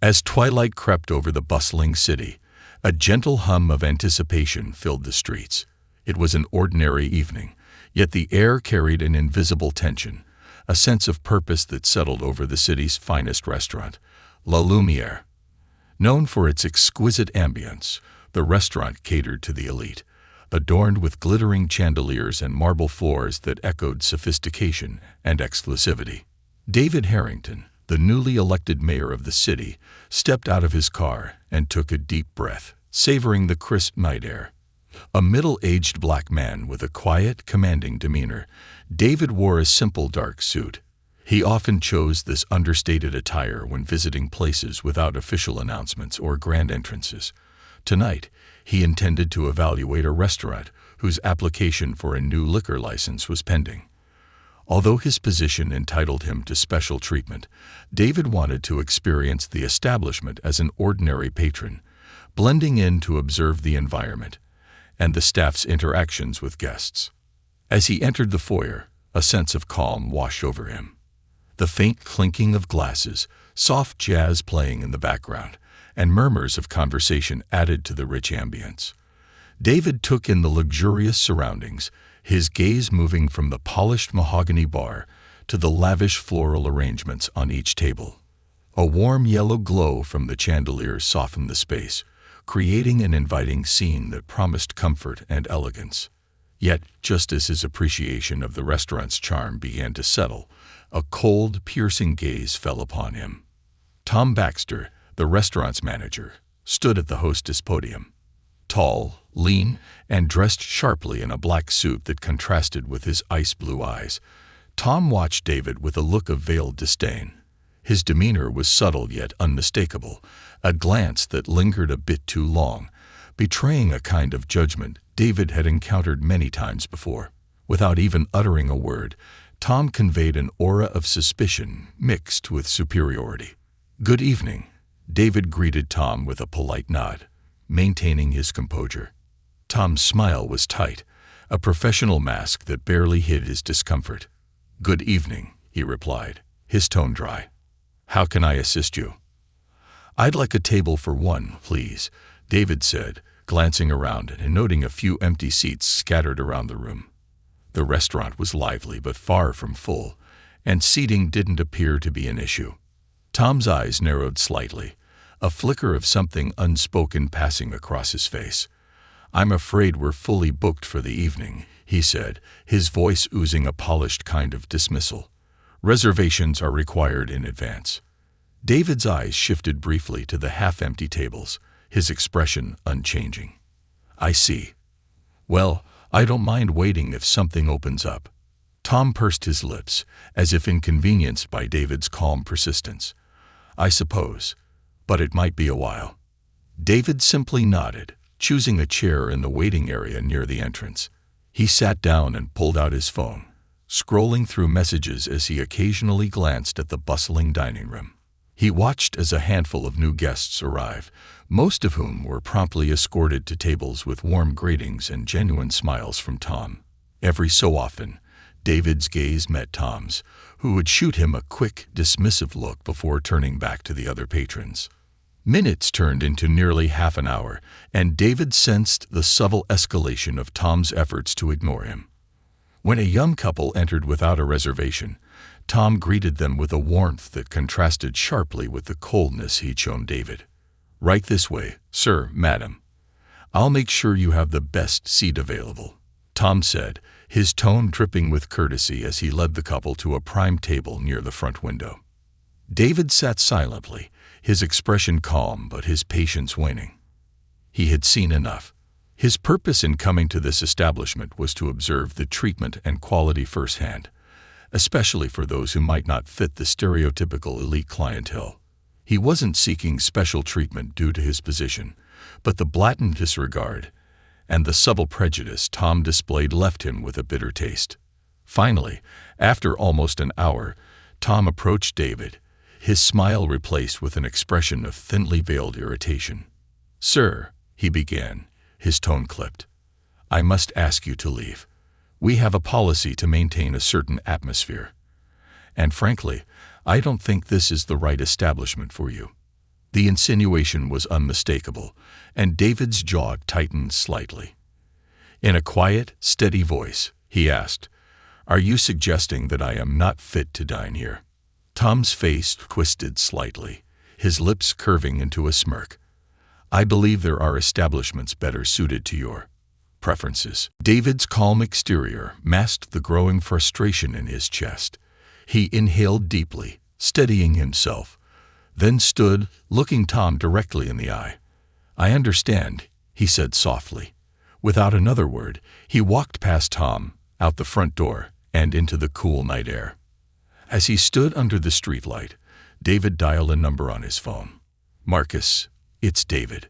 As twilight crept over the bustling city, a gentle hum of anticipation filled the streets. It was an ordinary evening, yet the air carried an invisible tension, a sense of purpose that settled over the city's finest restaurant, La Lumiere. Known for its exquisite ambience, the restaurant catered to the elite, adorned with glittering chandeliers and marble floors that echoed sophistication and exclusivity. David Harrington, the newly elected mayor of the city, stepped out of his car and took a deep breath, savoring the crisp night air. A middle-aged black man with a quiet, commanding demeanor, David wore a simple dark suit. He often chose this understated attire when visiting places without official announcements or grand entrances. Tonight, he intended to evaluate a restaurant whose application for a new liquor license was pending. Although his position entitled him to special treatment, David wanted to experience the establishment as an ordinary patron, blending in to observe the environment and the staff's interactions with guests. As he entered the foyer, a sense of calm washed over him. The faint clinking of glasses, soft jazz playing in the background, and murmurs of conversation added to the rich ambience. David took in the luxurious surroundings, his gaze moving from the polished mahogany bar to the lavish floral arrangements on each table. A warm yellow glow from the chandeliers softened the space, creating an inviting scene that promised comfort and elegance. Yet, just as his appreciation of the restaurant's charm began to settle, a cold, piercing gaze fell upon him. Tom Baxter, the restaurant's manager, stood at the hostess podium. Tall, lean, and dressed sharply in a black suit that contrasted with his ice-blue eyes, Tom watched David with a look of veiled disdain. His demeanor was subtle yet unmistakable, a glance that lingered a bit too long, betraying a kind of judgment David had encountered many times before. Without even uttering a word, Tom conveyed an aura of suspicion mixed with superiority. "Good evening," David greeted Tom with a polite nod, maintaining his composure. Tom's smile was tight, a professional mask that barely hid his discomfort. "Good evening," he replied, his tone dry. "How can I assist you?" "I'd like a table for one, please," David said, glancing around and noting a few empty seats scattered around the room. The restaurant was lively but far from full, and seating didn't appear to be an issue. Tom's eyes narrowed slightly, a flicker of something unspoken passing across his face. "I'm afraid we're fully booked for the evening," he said, his voice oozing a polished kind of dismissal. "Reservations are required in advance." David's eyes shifted briefly to the half-empty tables, his expression unchanging. "I see. Well, I don't mind waiting if something opens up." Tom pursed his lips, as if inconvenienced by David's calm persistence. "I suppose, but it might be a while." David simply nodded, choosing a chair in the waiting area near the entrance. He sat down and pulled out his phone, scrolling through messages as he occasionally glanced at the bustling dining room. He watched as a handful of new guests arrived, most of whom were promptly escorted to tables with warm greetings and genuine smiles from Tom. Every so often, David's gaze met Tom's, who would shoot him a quick, dismissive look before turning back to the other patrons. Minutes turned into nearly half an hour, and David sensed the subtle escalation of Tom's efforts to ignore him. When a young couple entered without a reservation, Tom greeted them with a warmth that contrasted sharply with the coldness he'd shown David. "Right this way, sir, madam. I'll make sure you have the best seat available," Tom said, his tone dripping with courtesy as he led the couple to a prime table near the front window. David sat silently, his expression calm but his patience waning. He had seen enough. His purpose in coming to this establishment was to observe the treatment and quality firsthand, especially for those who might not fit the stereotypical elite clientele. He wasn't seeking special treatment due to his position, but the blatant disregard and the subtle prejudice Tom displayed left him with a bitter taste. Finally, after almost an hour, Tom approached David, his smile replaced with an expression of thinly veiled irritation. "Sir," he began, his tone clipped, "I must ask you to leave. We have a policy to maintain a certain atmosphere. And frankly, I don't think this is the right establishment for you." The insinuation was unmistakable, and David's jaw tightened slightly. In a quiet, steady voice, he asked, "Are you suggesting that I am not fit to dine here?" Tom's face twisted slightly, his lips curving into a smirk. "I believe there are establishments better suited to your preferences." David's calm exterior masked the growing frustration in his chest. He inhaled deeply, steadying himself, then stood, looking Tom directly in the eye. "I understand," he said softly. Without another word, he walked past Tom, out the front door, and into the cool night air. As he stood under the streetlight, David dialed a number on his phone. "Marcus, it's David.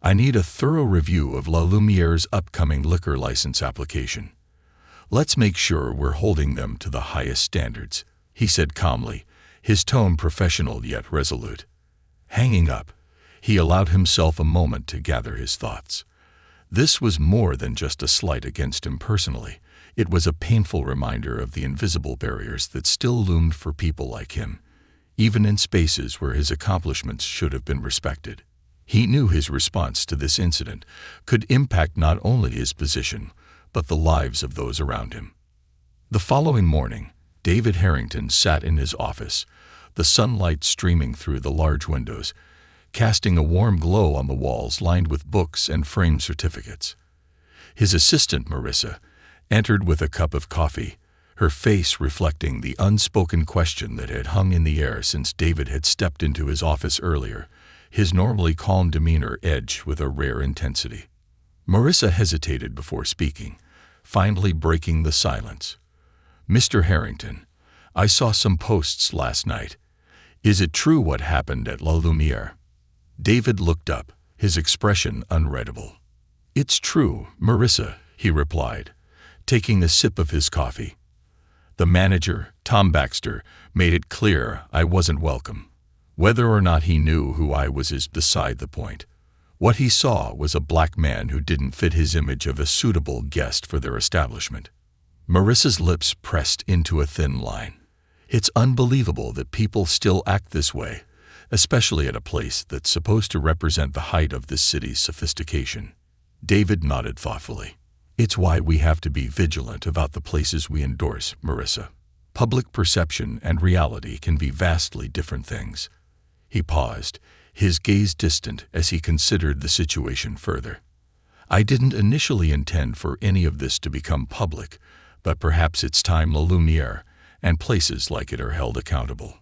I need a thorough review of La Lumiere's upcoming liquor license application. Let's make sure we're holding them to the highest standards," he said calmly, his tone professional yet resolute. Hanging up, he allowed himself a moment to gather his thoughts. This was more than just a slight against him personally. It was a painful reminder of the invisible barriers that still loomed for people like him, even in spaces where his accomplishments should have been respected. He knew his response to this incident could impact not only his position, but the lives of those around him. The following morning, David Harrington sat in his office, the sunlight streaming through the large windows, casting a warm glow on the walls lined with books and framed certificates. His assistant, Marissa, entered with a cup of coffee, her face reflecting the unspoken question that had hung in the air since David had stepped into his office earlier, his normally calm demeanor edged with a rare intensity. Marissa hesitated before speaking, finally breaking the silence. "Mr. Harrington, I saw some posts last night. Is it true what happened at La Lumiere?" David looked up, his expression unreadable. "It's true, Marissa," he replied, taking a sip of his coffee. "The manager, Tom Baxter, made it clear I wasn't welcome. Whether or not he knew who I was is beside the point. What he saw was a black man who didn't fit his image of a suitable guest for their establishment." Marissa's lips pressed into a thin line. "It's unbelievable that people still act this way, especially at a place that's supposed to represent the height of this city's sophistication." David nodded thoughtfully. "It's why we have to be vigilant about the places we endorse, Marissa. Public perception and reality can be vastly different things." He paused, his gaze distant as he considered the situation further. "I didn't initially intend for any of this to become public, but perhaps it's time La Lumiere and places like it are held accountable."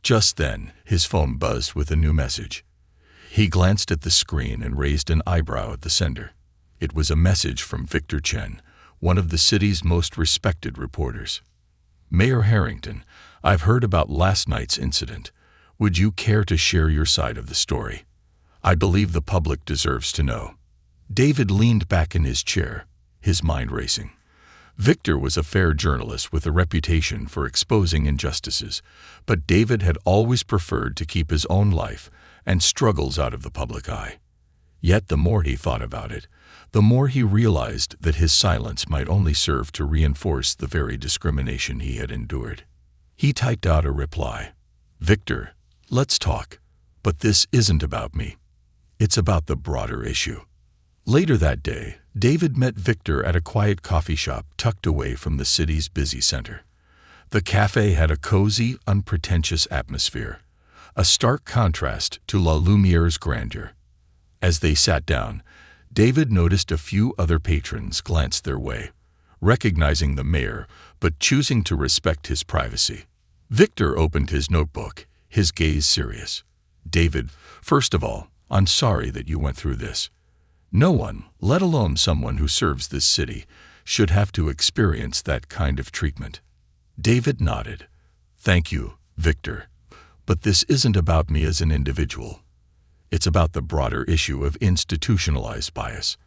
Just then, his phone buzzed with a new message. He glanced at the screen and raised an eyebrow at the sender. It was a message from Victor Chen, one of the city's most respected reporters. "Mayor Harrington, I've heard about last night's incident. Would you care to share your side of the story? I believe the public deserves to know." David leaned back in his chair, his mind racing. Victor was a fair journalist with a reputation for exposing injustices, but David had always preferred to keep his own life and struggles out of the public eye. Yet the more he thought about it, the more he realized that his silence might only serve to reinforce the very discrimination he had endured. He typed out a reply. "Victor, let's talk, but this isn't about me. It's about the broader issue." Later that day, David met Victor at a quiet coffee shop tucked away from the city's busy center. The cafe had a cozy, unpretentious atmosphere, a stark contrast to La Lumiere's grandeur. As they sat down, David noticed a few other patrons glance their way, recognizing the mayor but choosing to respect his privacy. Victor opened his notebook, his gaze serious. "David, first of all, I'm sorry that you went through this. No one, let alone someone who serves this city, should have to experience that kind of treatment." David nodded. "Thank you, Victor. But this isn't about me as an individual. It's about the broader issue of institutionalized bias.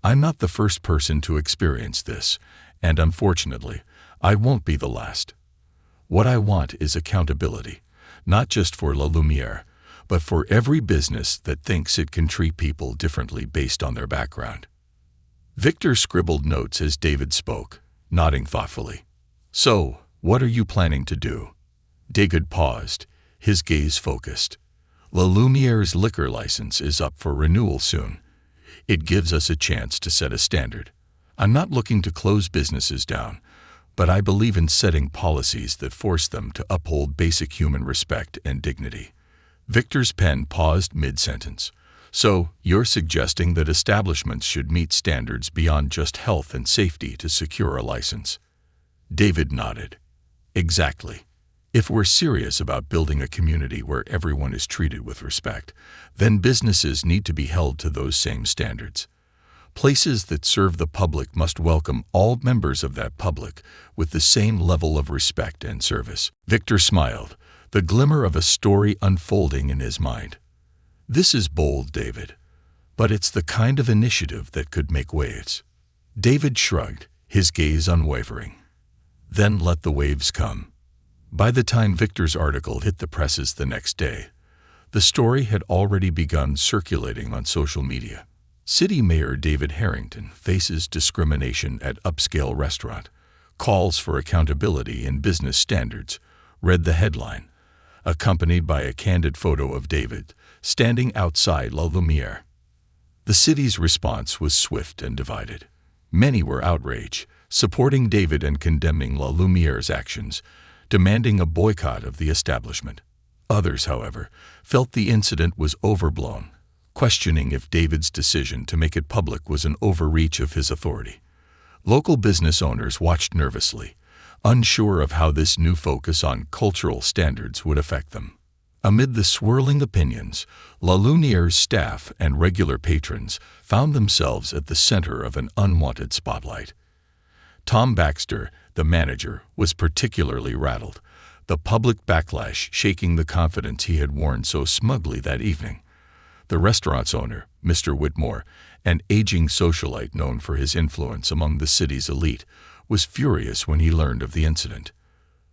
I'm not the first person to experience this, and unfortunately, I won't be the last. What I want is accountability, not just for La Lumiere, but for every business that thinks it can treat people differently based on their background." Victor scribbled notes as David spoke, nodding thoughtfully. "So, what are you planning to do?" David paused, his gaze focused. La Lumiere's liquor license is up for renewal soon. It gives us a chance to set a standard. I'm not looking to close businesses down, but I believe in setting policies that force them to uphold basic human respect and dignity. Victor's pen paused mid-sentence. So, you're suggesting that establishments should meet standards beyond just health and safety to secure a license? David nodded. Exactly. If we're serious about building a community where everyone is treated with respect, then businesses need to be held to those same standards. Places that serve the public must welcome all members of that public with the same level of respect and service. Victor smiled, the glimmer of a story unfolding in his mind. This is bold, David, but it's the kind of initiative that could make waves. David shrugged, his gaze unwavering. Then let the waves come. By the time Victor's article hit the presses the next day, the story had already begun circulating on social media. City Mayor David Harrington faces discrimination at upscale restaurant. Calls for accountability in business standards, read the headline, accompanied by a candid photo of David standing outside La Lumiere. The city's response was swift and divided. Many were outraged, supporting David and condemning La Lumiere's actions, demanding a boycott of the establishment. Others, however, felt the incident was overblown, questioning if David's decision to make it public was an overreach of his authority. Local business owners watched nervously, unsure of how this new focus on cultural standards would affect them. Amid the swirling opinions, La Lumiere's staff and regular patrons found themselves at the center of an unwanted spotlight. Tom Baxter, the manager, was particularly rattled, the public backlash shaking the confidence he had worn so smugly that evening. The restaurant's owner, Mr. Whitmore, an aging socialite known for his influence among the city's elite, was furious when he learned of the incident.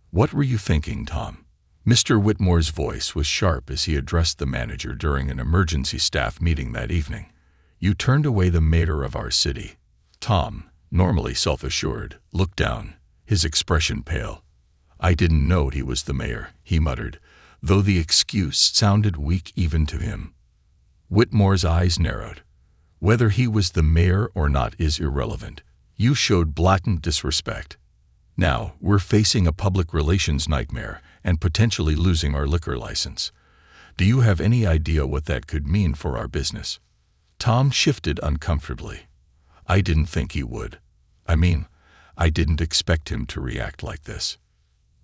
"What were you thinking, Tom?" Mr. Whitmore's voice was sharp as he addressed the manager during an emergency staff meeting that evening. "You turned away the mayor of our city." Tom, normally self-assured, looked down, his expression pale. "I didn't know he was the mayor," he muttered, though the excuse sounded weak even to him. Whitmore's eyes narrowed. "Whether he was the mayor or not is irrelevant. You showed blatant disrespect. Now, we're facing a public relations nightmare and potentially losing our liquor license. Do you have any idea what that could mean for our business?" Tom shifted uncomfortably. "I didn't think he would. I didn't expect him to react like this."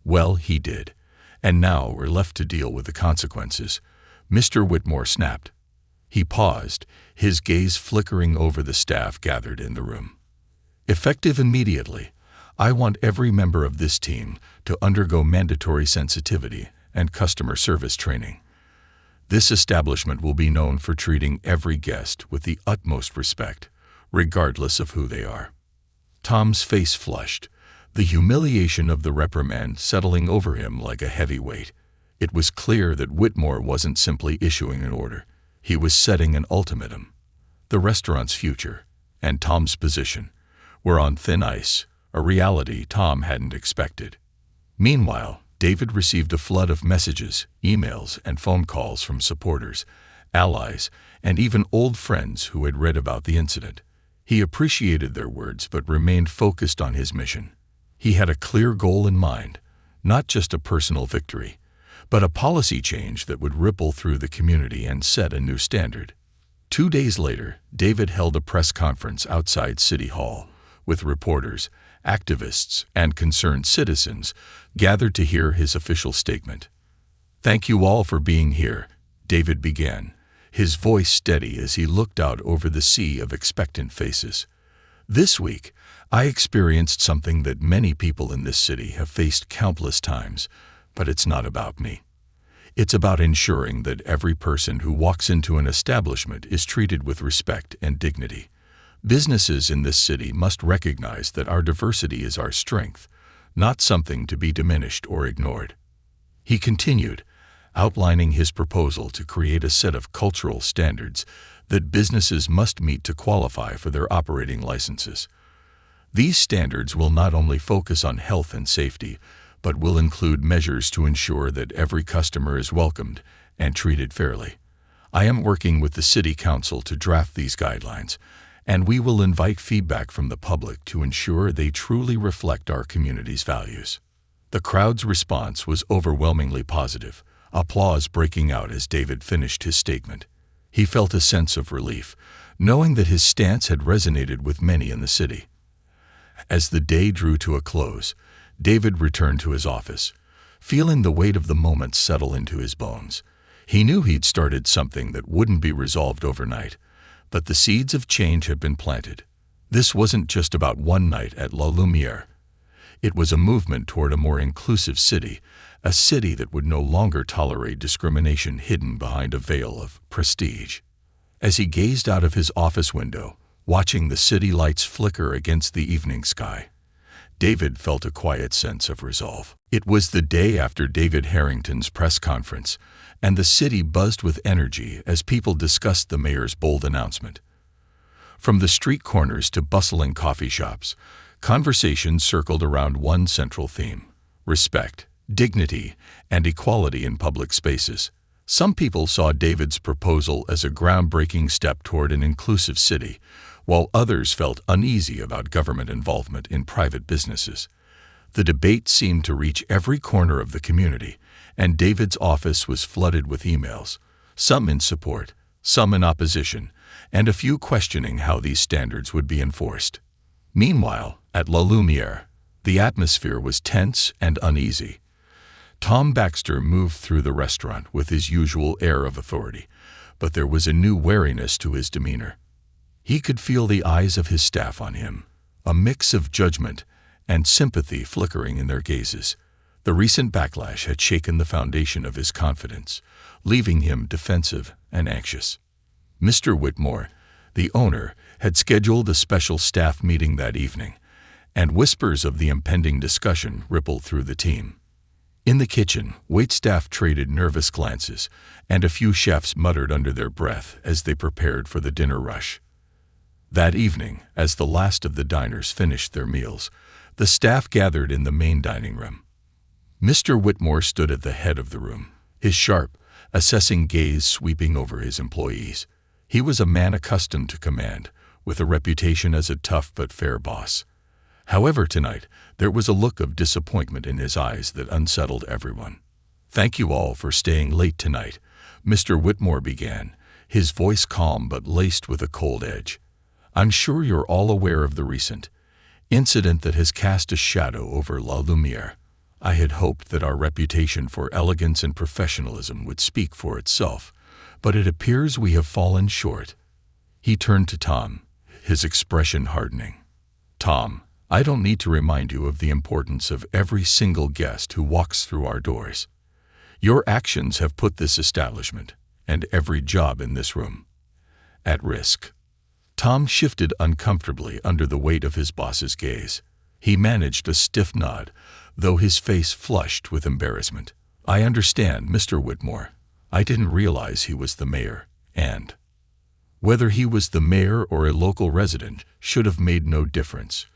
"Well, he did, and now we're left to deal with the consequences," Mr. Whitmore snapped. He paused, his gaze flickering over the staff gathered in the room. "Effective immediately, I want every member of this team to undergo mandatory sensitivity and customer service training. This establishment will be known for treating every guest with the utmost respect, regardless of who they are." Tom's face flushed, the humiliation of the reprimand settling over him like a heavy weight. It was clear that Whitmore wasn't simply issuing an order. He was setting an ultimatum. The restaurant's future, and Tom's position, were on thin ice, a reality Tom hadn't expected. Meanwhile, David received a flood of messages, emails, and phone calls from supporters, allies, and even old friends who had read about the incident. He appreciated their words but remained focused on his mission. He had a clear goal in mind, not just a personal victory, but a policy change that would ripple through the community and set a new standard. 2 days later, David held a press conference outside City Hall, with reporters, activists, and concerned citizens gathered to hear his official statement. "Thank you all for being here," David began, his voice steady as he looked out over the sea of expectant faces. "This week, I experienced something that many people in this city have faced countless times, but it's not about me. It's about ensuring that every person who walks into an establishment is treated with respect and dignity. Businesses in this city must recognize that our diversity is our strength, not something to be diminished or ignored." He continued, outlining his proposal to create a set of cultural standards that businesses must meet to qualify for their operating licenses. These standards will not only focus on health and safety, but will include measures to ensure that every customer is welcomed and treated fairly. I am working with the City Council to draft these guidelines, and we will invite feedback from the public to ensure they truly reflect our community's values." The crowd's response was overwhelmingly positive, applause breaking out as David finished his statement. He felt a sense of relief, knowing that his stance had resonated with many in the city. As the day drew to a close, David returned to his office, feeling the weight of the moment settle into his bones. He knew he'd started something that wouldn't be resolved overnight, but the seeds of change had been planted. This wasn't just about one night at La Lumiere. It was a movement toward a more inclusive city, a city that would no longer tolerate discrimination hidden behind a veil of prestige. As he gazed out of his office window, watching the city lights flicker against the evening sky, David felt a quiet sense of resolve. It was the day after David Harrington's press conference, and the city buzzed with energy as people discussed the mayor's bold announcement. From the street corners to bustling coffee shops, conversations circled around one central theme: respect, dignity, and equality in public spaces. Some people saw David's proposal as a groundbreaking step toward an inclusive city, while others felt uneasy about government involvement in private businesses. The debate seemed to reach every corner of the community, and David's office was flooded with emails, some in support, some in opposition, and a few questioning how these standards would be enforced. Meanwhile, at La Lumiere, the atmosphere was tense and uneasy. Tom Baxter moved through the restaurant with his usual air of authority, but there was a new wariness to his demeanor. He could feel the eyes of his staff on him, a mix of judgment and sympathy flickering in their gazes. The recent backlash had shaken the foundation of his confidence, leaving him defensive and anxious. Mr. Whitmore, the owner, had scheduled a special staff meeting that evening, and whispers of the impending discussion rippled through the team. In the kitchen, waitstaff traded nervous glances, and a few chefs muttered under their breath as they prepared for the dinner rush. That evening, as the last of the diners finished their meals, the staff gathered in the main dining room. Mr. Whitmore stood at the head of the room, his sharp, assessing gaze sweeping over his employees. He was a man accustomed to command, with a reputation as a tough but fair boss. However, tonight, there was a look of disappointment in his eyes that unsettled everyone. "Thank you all for staying late tonight," Mr. Whitmore began, his voice calm but laced with a cold edge. "I'm sure you're all aware of the recent incident that has cast a shadow over La Lumiere. I had hoped that our reputation for elegance and professionalism would speak for itself, but it appears we have fallen short." He turned to Tom, his expression hardening. "Tom, I don't need to remind you of the importance of every single guest who walks through our doors. Your actions have put this establishment, and every job in this room, at risk." Tom shifted uncomfortably under the weight of his boss's gaze. He managed a stiff nod, though his face flushed with embarrassment. "I understand, Mr. Whitmore. I didn't realize he was the mayor, and whether he was the mayor or a local resident should have made no difference,"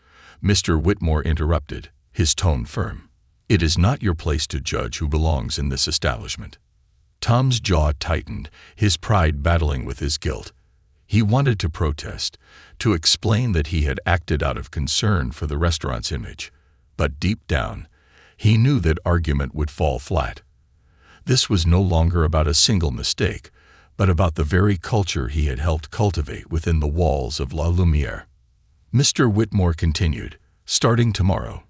Mr. Whitmore interrupted, his tone firm. "It is not your place to judge who belongs in this establishment." Tom's jaw tightened, his pride battling with his guilt. He wanted to protest, to explain that he had acted out of concern for the restaurant's image, but deep down, he knew that argument would fall flat. This was no longer about a single mistake, but about the very culture he had helped cultivate within the walls of La Lumiere. Mr. Whitmore continued, "Starting tomorrow,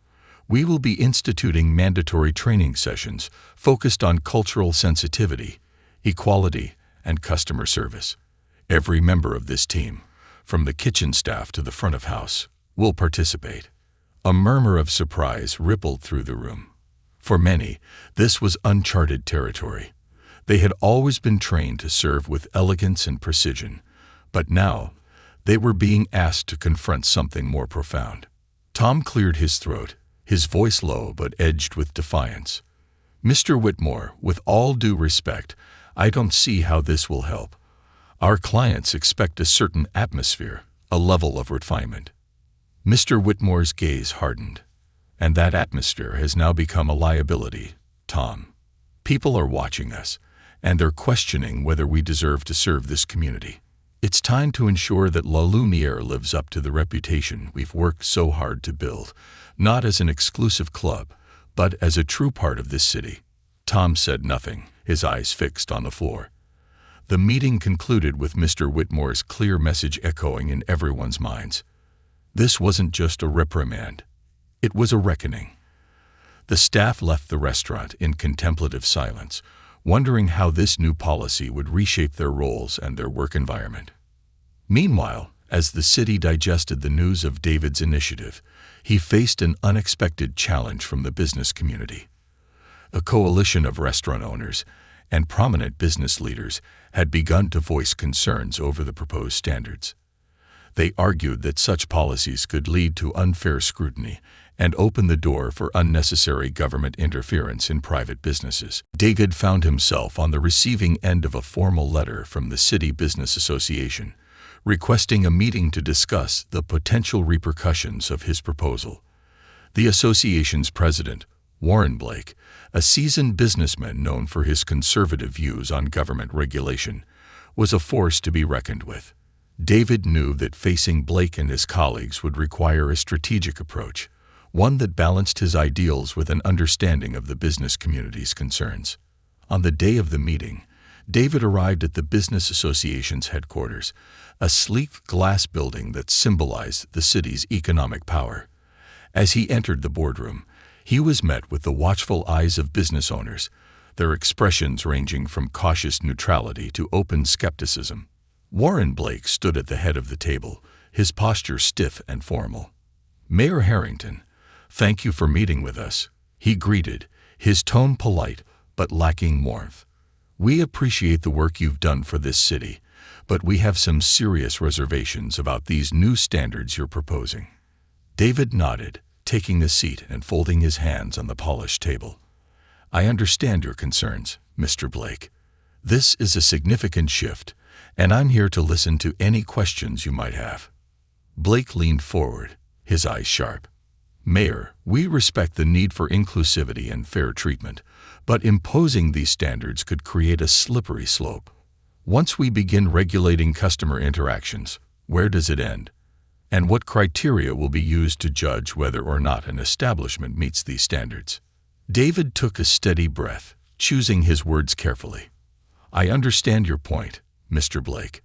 we will be instituting mandatory training sessions focused on cultural sensitivity, equality, and customer service. Every member of this team, from the kitchen staff to the front of house, will participate." A murmur of surprise rippled through the room. For many, this was uncharted territory. They had always been trained to serve with elegance and precision, but now they were being asked to confront something more profound. Tom cleared his throat, his voice low but edged with defiance. "Mr. Whitmore, with all due respect, I don't see how this will help. Our clients expect a certain atmosphere, a level of refinement." Mr. Whitmore's gaze hardened. "And that atmosphere has now become a liability, Tom. People are watching us, and they're questioning whether we deserve to serve this community. It's time to ensure that La Lumiere lives up to the reputation we've worked so hard to build, not as an exclusive club, but as a true part of this city." Tom said nothing, his eyes fixed on the floor. The meeting concluded with Mr. Whitmore's clear message echoing in everyone's minds. This wasn't just a reprimand. It was a reckoning. The staff left the restaurant in contemplative silence, wondering how this new policy would reshape their roles and their work environment. Meanwhile, as the city digested the news of David's initiative, he faced an unexpected challenge from the business community. A coalition of restaurant owners and prominent business leaders had begun to voice concerns over the proposed standards. They argued that such policies could lead to unfair scrutiny and open the door for unnecessary government interference in private businesses. David found himself on the receiving end of a formal letter from the City Business Association, requesting a meeting to discuss the potential repercussions of his proposal. The association's president, Warren Blake, a seasoned businessman known for his conservative views on government regulation, was a force to be reckoned with. David knew that facing Blake and his colleagues would require a strategic approach, one that balanced his ideals with an understanding of the business community's concerns. On the day of the meeting, David arrived at the Business Association's headquarters, a sleek glass building that symbolized the city's economic power. As he entered the boardroom, he was met with the watchful eyes of business owners, their expressions ranging from cautious neutrality to open skepticism. Warren Blake stood at the head of the table, his posture stiff and formal. "Mayor Harrington, thank you for meeting with us," he greeted, his tone polite but lacking warmth. "We appreciate the work you've done for this city, but we have some serious reservations about these new standards you're proposing." David nodded, taking a seat and folding his hands on the polished table. "I understand your concerns, Mr. Blake. This is a significant shift, and I'm here to listen to any questions you might have." Blake leaned forward, his eyes sharp. "Mayor, we respect the need for inclusivity and fair treatment, but imposing these standards could create a slippery slope. Once we begin regulating customer interactions, where does it end? And what criteria will be used to judge whether or not an establishment meets these standards?" David took a steady breath, choosing his words carefully. "I understand your point, Mr. Blake.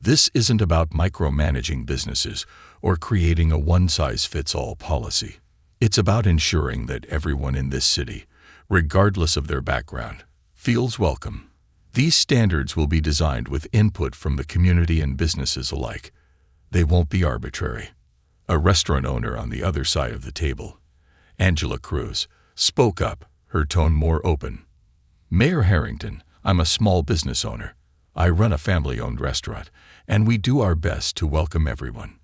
This isn't about micromanaging businesses or creating a one-size-fits-all policy. It's about ensuring that everyone in this city, regardless of their background, feels welcome. These standards will be designed with input from the community and businesses alike. They won't be arbitrary." A restaurant owner on the other side of the table, Angela Cruz, spoke up, her tone more open. "Mayor Harrington, I'm a small business owner. I run a family-owned restaurant, and we do our best to welcome everyone.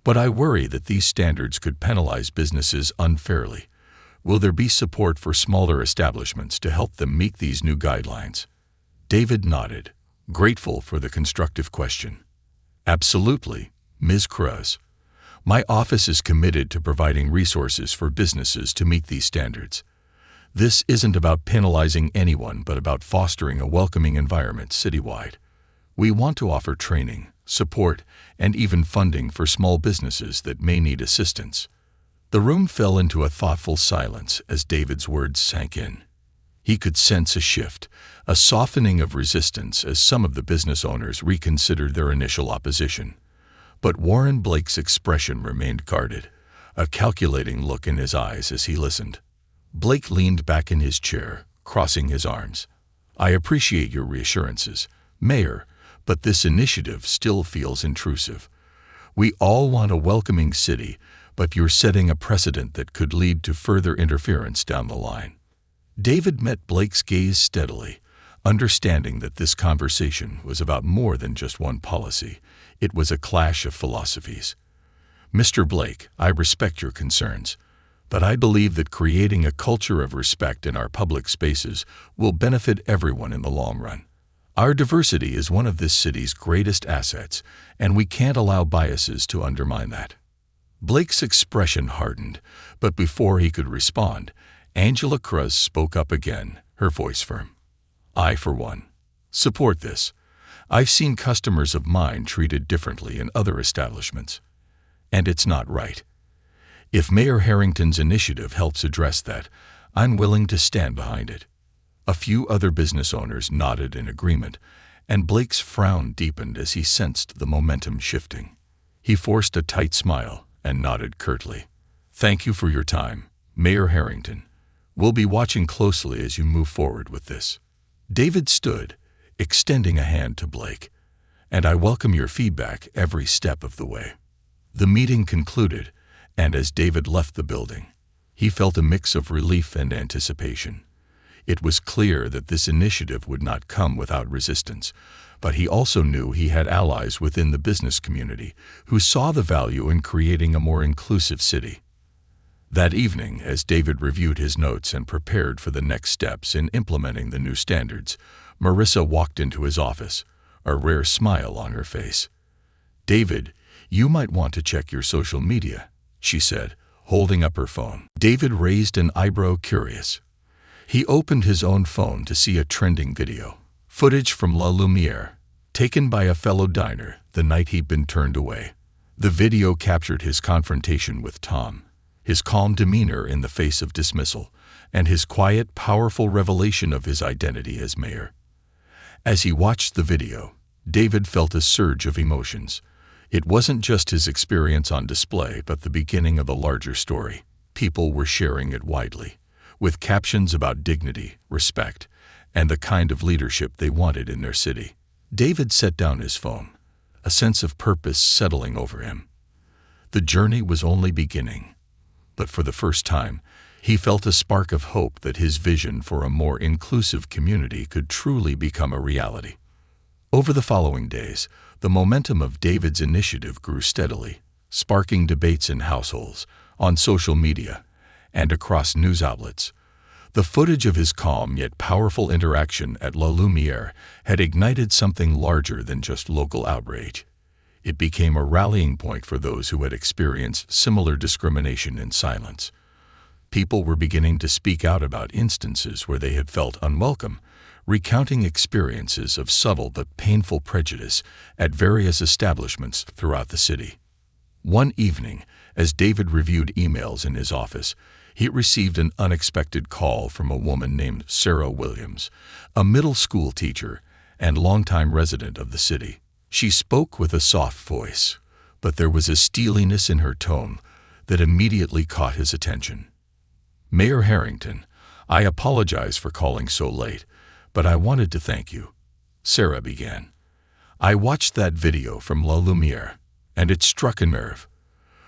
But I worry that these standards could penalize businesses unfairly. Will there be support for smaller establishments to help them meet these new guidelines?" David nodded, grateful for the constructive question. "Absolutely, Ms. Cruz. My office is committed to providing resources for businesses to meet these standards. This isn't about penalizing anyone, but about fostering a welcoming environment citywide. We want to offer training, support, and even funding for small businesses that may need assistance." The room fell into a thoughtful silence as David's words sank in. He could sense a shift, a softening of resistance as some of the business owners reconsidered their initial opposition. But Warren Blake's expression remained guarded, a calculating look in his eyes as he listened. Blake leaned back in his chair, crossing his arms. "I appreciate your reassurances, Mayor, but this initiative still feels intrusive. We all want a welcoming city, but you're setting a precedent that could lead to further interference down the line." David met Blake's gaze steadily, understanding that this conversation was about more than just one policy. It was a clash of philosophies. "Mr. Blake, I respect your concerns, but I believe that creating a culture of respect in our public spaces will benefit everyone in the long run. Our diversity is one of this city's greatest assets, and we can't allow biases to undermine that." Blake's expression hardened, but before he could respond, Angela Cruz spoke up again, her voice firm. "I, for one, Support this. I've seen customers of mine treated differently in other establishments. And it's not right. If Mayor Harrington's initiative helps address that, I'm willing to stand behind it." A few other business owners nodded in agreement, and Blake's frown deepened as he sensed the momentum shifting. He forced a tight smile and nodded curtly. "Thank you for your time, Mayor Harrington. We'll be watching closely as you move forward with this." David stood, extending a hand to Blake. "And I welcome your feedback every step of the way." The meeting concluded, and as David left the building, he felt a mix of relief and anticipation. It was clear that this initiative would not come without resistance, but he also knew he had allies within the business community who saw the value in creating a more inclusive city. That evening, as David reviewed his notes and prepared for the next steps in implementing the new standards, Marissa walked into his office, a rare smile on her face. "David, you might want to check your social media," she said, holding up her phone. David raised an eyebrow, curious. He opened his own phone to see a trending video, footage from La Lumiere, taken by a fellow diner the night he'd been turned away. The video captured his confrontation with Tom, his calm demeanor in the face of dismissal, and his quiet, powerful revelation of his identity as mayor. As he watched the video, David felt a surge of emotions. It wasn't just his experience on display, but the beginning of a larger story. People were sharing it widely, with captions about dignity, respect, and the kind of leadership they wanted in their city. David set down his phone, a sense of purpose settling over him. The journey was only beginning, but for the first time, he felt a spark of hope that his vision for a more inclusive community could truly become a reality. Over the following days, the momentum of David's initiative grew steadily, sparking debates in households, on social media, and across news outlets. The footage of his calm yet powerful interaction at La Lumiere had ignited something larger than just local outrage. It became a rallying point for those who had experienced similar discrimination in silence. People were beginning to speak out about instances where they had felt unwelcome, recounting experiences of subtle but painful prejudice at various establishments throughout the city. One evening, as David reviewed emails in his office, he received an unexpected call from a woman named Sarah Williams, a middle school teacher and longtime resident of the city. She spoke with a soft voice, but there was a steeliness in her tone that immediately caught his attention. "Mayor Harrington, I apologize for calling so late, but I wanted to thank you," Sarah began. "I watched that video from La Lumiere, and it struck a nerve.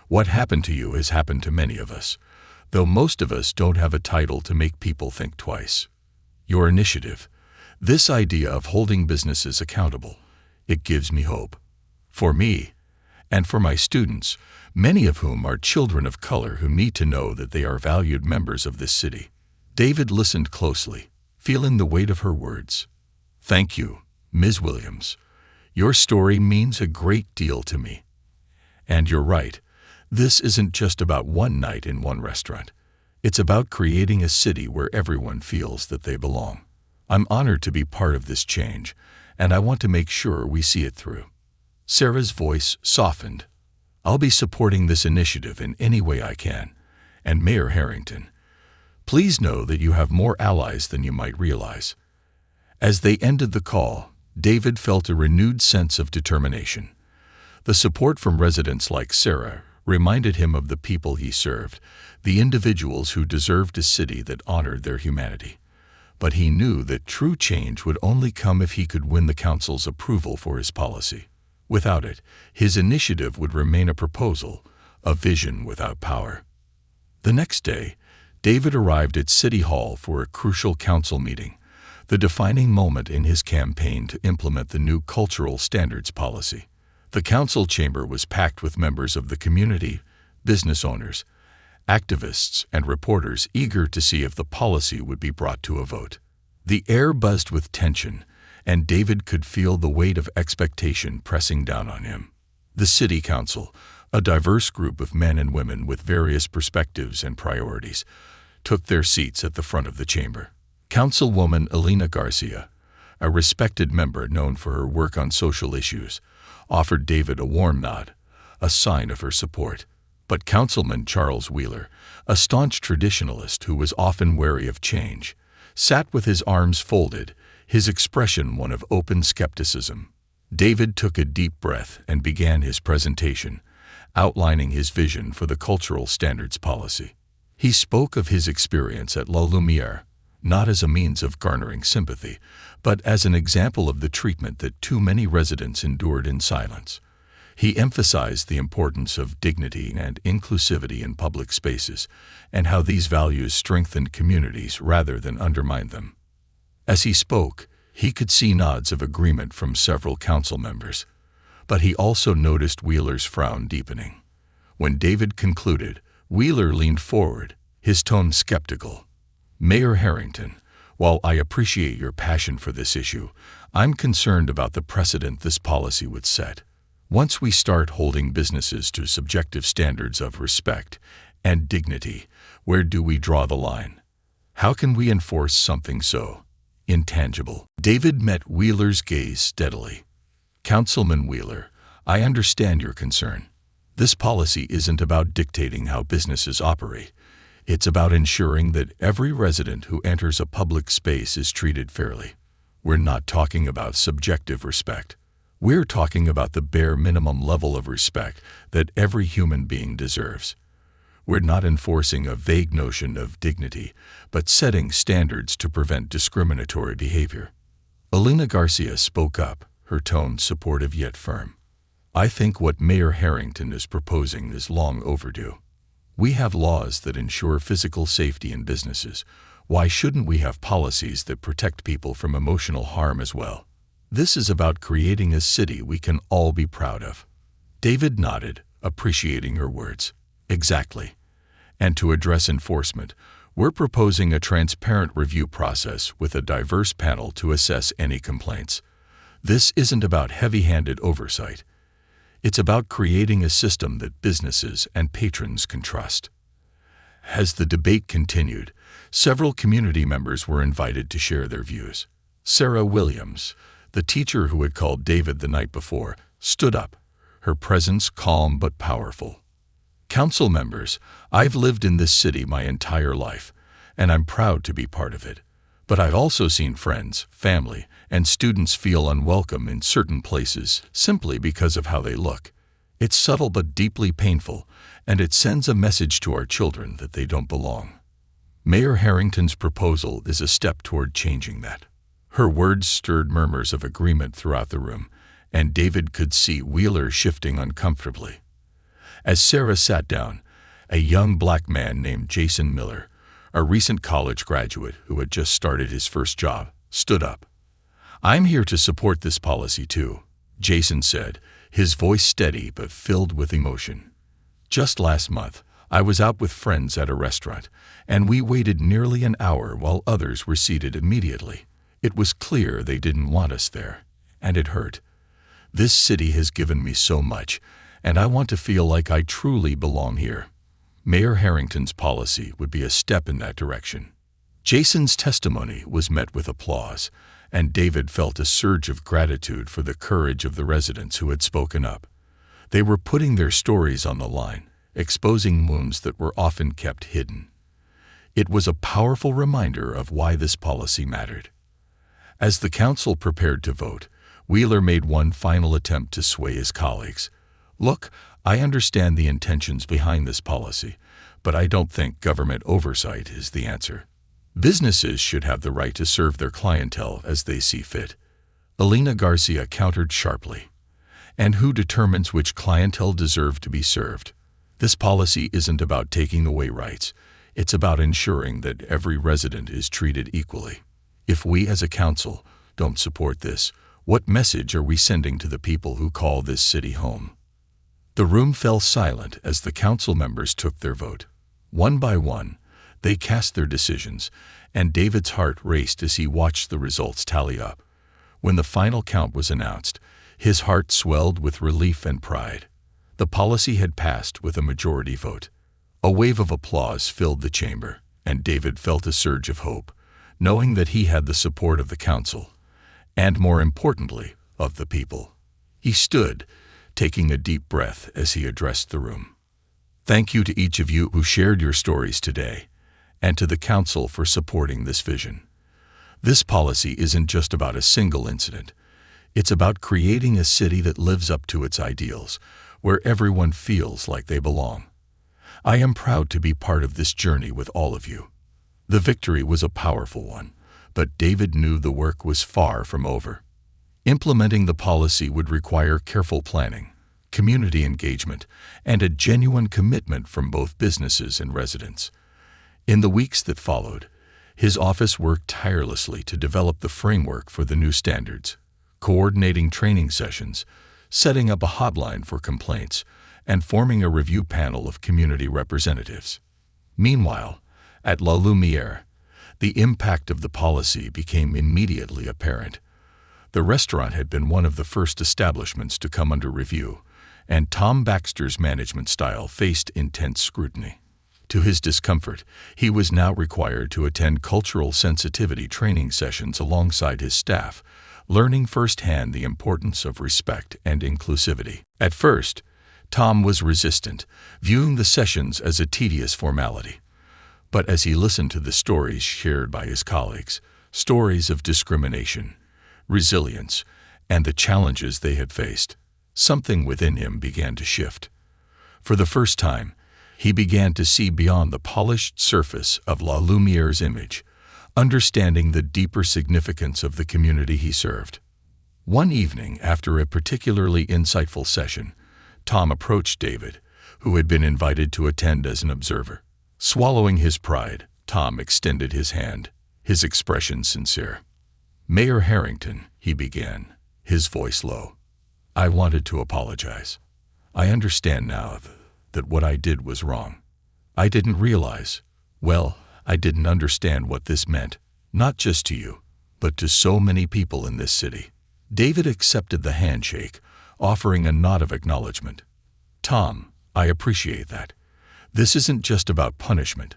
What happened to you has happened to many of us, though most of us don't have a title to make people think twice. Your initiative, this idea of holding businesses accountable, it gives me hope. For me, and for my students, many of whom are children of color who need to know that they are valued members of this city." David listened closely, feeling the weight of her words. "Thank you, Ms. Williams. Your story means a great deal to me. And you're right, this isn't just about one night in one restaurant. It's about creating a city where everyone feels that they belong. I'm honored to be part of this change, and I want to make sure we see it through." Sarah's voice softened. "I'll be supporting this initiative in any way I can. And Mayor Harrington, please know that you have more allies than you might realize." As they ended the call, David felt a renewed sense of determination. The support from residents like Sarah reminded him of the people he served, the individuals who deserved a city that honored their humanity. But he knew that true change would only come if he could win the council's approval for his policy. Without it, his initiative would remain a proposal, a vision without power. The next day, David arrived at City Hall for a crucial council meeting, the defining moment in his campaign to implement the new cultural standards policy. The council chamber was packed with members of the community, business owners, activists, and reporters eager to see if the policy would be brought to a vote. The air buzzed with tension, and David could feel the weight of expectation pressing down on him. The city council, a diverse group of men and women with various perspectives and priorities, took their seats at the front of the chamber. Councilwoman Elena Garcia, a respected member known for her work on social issues, offered David a warm nod, a sign of her support. But Councilman Charles Wheeler, a staunch traditionalist who was often wary of change, sat with his arms folded, his expression one of open skepticism. David took a deep breath and began his presentation, outlining his vision for the cultural standards policy. He spoke of his experience at La Lumiere, not as a means of garnering sympathy, but as an example of the treatment that too many residents endured in silence. He emphasized the importance of dignity and inclusivity in public spaces, and how these values strengthened communities rather than undermined them. As he spoke, he could see nods of agreement from several council members, but he also noticed Wheeler's frown deepening. When David concluded, Wheeler leaned forward, his tone skeptical. "Mayor Harrington, while I appreciate your passion for this issue, I'm concerned about the precedent this policy would set. Once we start holding businesses to subjective standards of respect and dignity, where do we draw the line? How can we enforce something so intangible?" David met Wheeler's gaze steadily. "Councilman Wheeler, I understand your concern. This policy isn't about dictating how businesses operate. It's about ensuring that every resident who enters a public space is treated fairly. We're not talking about subjective respect. We're talking about the bare minimum level of respect that every human being deserves. We're not enforcing a vague notion of dignity, but setting standards to prevent discriminatory behavior." Alina Garcia spoke up, her tone supportive yet firm. "I think what Mayor Harrington is proposing is long overdue. We have laws that ensure physical safety in businesses. Why shouldn't we have policies that protect people from emotional harm as well? This is about creating a city we can all be proud of." David nodded, appreciating her words. "Exactly. And to address enforcement, we're proposing a transparent review process with a diverse panel to assess any complaints. This isn't about heavy-handed oversight. It's about creating a system that businesses and patrons can trust." As the debate continued, several community members were invited to share their views. Sarah Williams, the teacher who had called David the night before, stood up, her presence calm but powerful. "Council members, I've lived in this city my entire life, and I'm proud to be part of it. But I've also seen friends, family, and students feel unwelcome in certain places simply because of how they look. It's subtle but deeply painful, and it sends a message to our children that they don't belong. Mayor Harrington's proposal is a step toward changing that." Her words stirred murmurs of agreement throughout the room, and David could see Wheeler shifting uncomfortably. As Sarah sat down, a young black man named Jason Miller, a recent college graduate who had just started his first job, stood up. "I'm here to support this policy too," Jason said, his voice steady but filled with emotion. "Just last month, I was out with friends at a restaurant, and we waited nearly an hour while others were seated immediately. It was clear they didn't want us there, and it hurt. This city has given me so much, and I want to feel like I truly belong here. Mayor Harrington's policy would be a step in that direction." Jason's testimony was met with applause, and David felt a surge of gratitude for the courage of the residents who had spoken up. They were putting their stories on the line, exposing wounds that were often kept hidden. It was a powerful reminder of why this policy mattered. As the council prepared to vote, Wheeler made one final attempt to sway his colleagues. "Look, I understand the intentions behind this policy, but I don't think government oversight is the answer. Businesses should have the right to serve their clientele as they see fit." Alina Garcia countered sharply. "And who determines which clientele deserve to be served? This policy isn't about taking away rights. It's about ensuring that every resident is treated equally. If we as a council don't support this, what message are we sending to the people who call this city home?" The room fell silent as the council members took their vote. One by one, they cast their decisions, and David's heart raced as he watched the results tally up. When the final count was announced, his heart swelled with relief and pride. The policy had passed with a majority vote. A wave of applause filled the chamber, and David felt a surge of hope, knowing that he had the support of the council, and more importantly, of the people. He stood, taking a deep breath as he addressed the room. Thank you to each of you who shared your stories today, and to the Council for supporting this vision. This policy isn't just about a single incident. It's about creating a city that lives up to its ideals, where everyone feels like they belong. I am proud to be part of this journey with all of you. The victory was a powerful one, but David knew the work was far from over. Implementing the policy would require careful planning, community engagement, and a genuine commitment from both businesses and residents. In the weeks that followed, his office worked tirelessly to develop the framework for the new standards, coordinating training sessions, setting up a hotline for complaints, and forming a review panel of community representatives. Meanwhile, at La Lumiere, the impact of the policy became immediately apparent. The restaurant had been one of the first establishments to come under review, and Tom Baxter's management style faced intense scrutiny. To his discomfort, he was now required to attend cultural sensitivity training sessions alongside his staff, learning firsthand the importance of respect and inclusivity. At first, Tom was resistant, viewing the sessions as a tedious formality. But as he listened to the stories shared by his colleagues, stories of discrimination, resilience, and the challenges they had faced, something within him began to shift. For the first time, he began to see beyond the polished surface of La Lumiere's image, understanding the deeper significance of the community he served. One evening, after a particularly insightful session, Tom approached David, who had been invited to attend as an observer. Swallowing his pride, Tom extended his hand, his expression sincere. "Mayor Harrington," he began, his voice low, "I wanted to apologize. I understand now that what I did was wrong. I didn't realize, I didn't understand what this meant, not just to you, but to so many people in this city." David accepted the handshake, offering a nod of acknowledgement. "Tom, I appreciate that. This isn't just about punishment.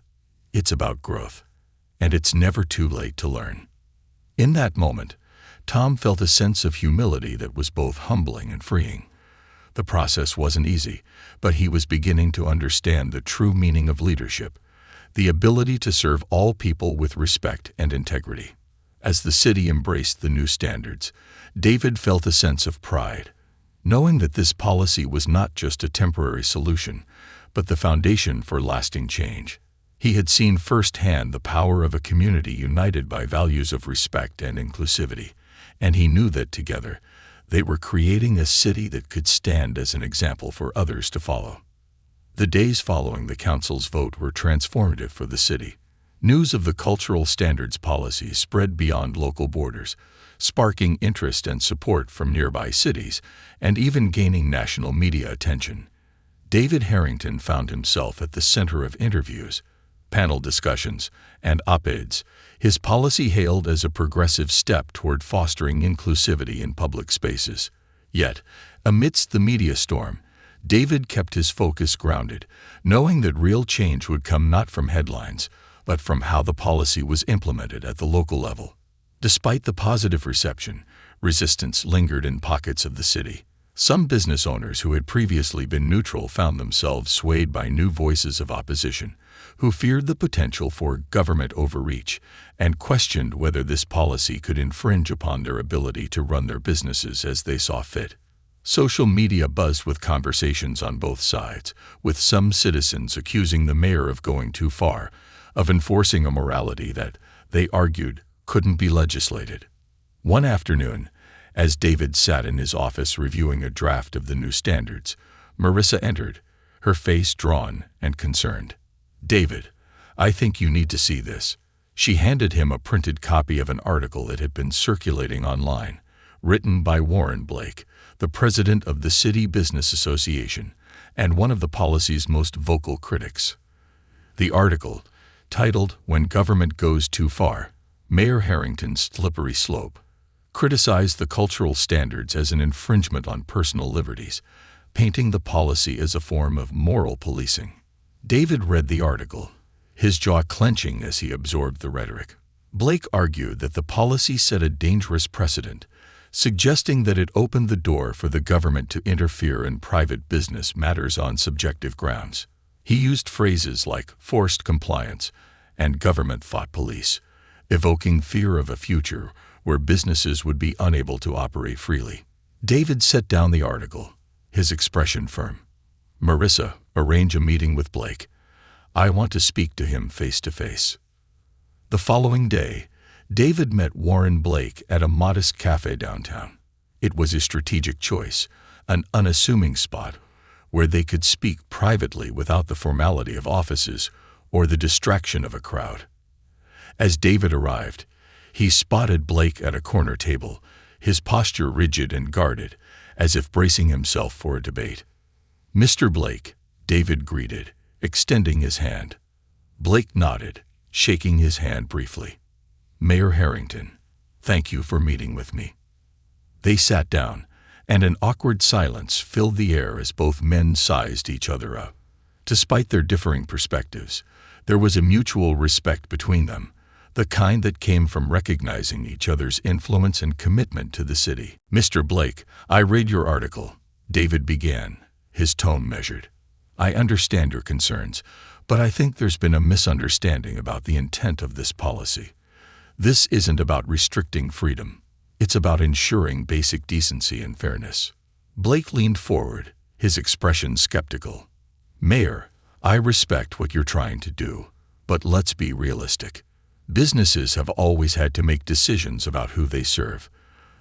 It's about growth. And it's never too late to learn." In that moment, Tom felt a sense of humility that was both humbling and freeing. The process wasn't easy, but he was beginning to understand the true meaning of leadership, the ability to serve all people with respect and integrity. As the city embraced the new standards, David felt a sense of pride, knowing that this policy was not just a temporary solution, but the foundation for lasting change. He had seen firsthand the power of a community united by values of respect and inclusivity, and he knew that together, they were creating a city that could stand as an example for others to follow. The days following the council's vote were transformative for the city. News of the cultural standards policy spread beyond local borders, sparking interest and support from nearby cities, and even gaining national media attention. David Harrington found himself at the center of interviews, panel discussions, and op-eds, his policy hailed as a progressive step toward fostering inclusivity in public spaces. Yet, amidst the media storm, David kept his focus grounded, knowing that real change would come not from headlines, but from how the policy was implemented at the local level. Despite the positive reception, resistance lingered in pockets of the city. Some business owners who had previously been neutral found themselves swayed by new voices of opposition, who feared the potential for government overreach and questioned whether this policy could infringe upon their ability to run their businesses as they saw fit. Social media buzzed with conversations on both sides, with some citizens accusing the mayor of going too far, of enforcing a morality that, they argued, couldn't be legislated. One afternoon, as David sat in his office reviewing a draft of the new standards, Marissa entered, her face drawn and concerned. "David, I think you need to see this." She handed him a printed copy of an article that had been circulating online, written by Warren Blake, the president of the City Business Association and one of the policy's most vocal critics. The article, titled "When Government Goes Too Far, Mayor Harrington's Slippery Slope," criticized the cultural standards as an infringement on personal liberties, painting the policy as a form of moral policing. David read the article, his jaw clenching as he absorbed the rhetoric. Blake argued that the policy set a dangerous precedent, suggesting that it opened the door for the government to interfere in private business matters on subjective grounds. He used phrases like forced compliance and government thought police, evoking fear of a future where businesses would be unable to operate freely. David set down the article, his expression firm. "Marissa, arrange a meeting with Blake. I want to speak to him face to face." The following day, David met Warren Blake at a modest cafe downtown. It was a strategic choice, an unassuming spot where they could speak privately without the formality of offices or the distraction of a crowd. As David arrived, he spotted Blake at a corner table, his posture rigid and guarded, as if bracing himself for a debate. "Mr. Blake," David greeted, extending his hand. Blake nodded, shaking his hand briefly. "Mayor Harrington, thank you for meeting with me." They sat down, and an awkward silence filled the air as both men sized each other up. Despite their differing perspectives, there was a mutual respect between them, the kind that came from recognizing each other's influence and commitment to the city. "Mr. Blake, I read your article," David began, his tone measured. "I understand your concerns, but I think there's been a misunderstanding about the intent of this policy. This isn't about restricting freedom. It's about ensuring basic decency and fairness." Blake leaned forward, his expression skeptical. "Mayor, I respect what you're trying to do, but let's be realistic. Businesses have always had to make decisions about who they serve.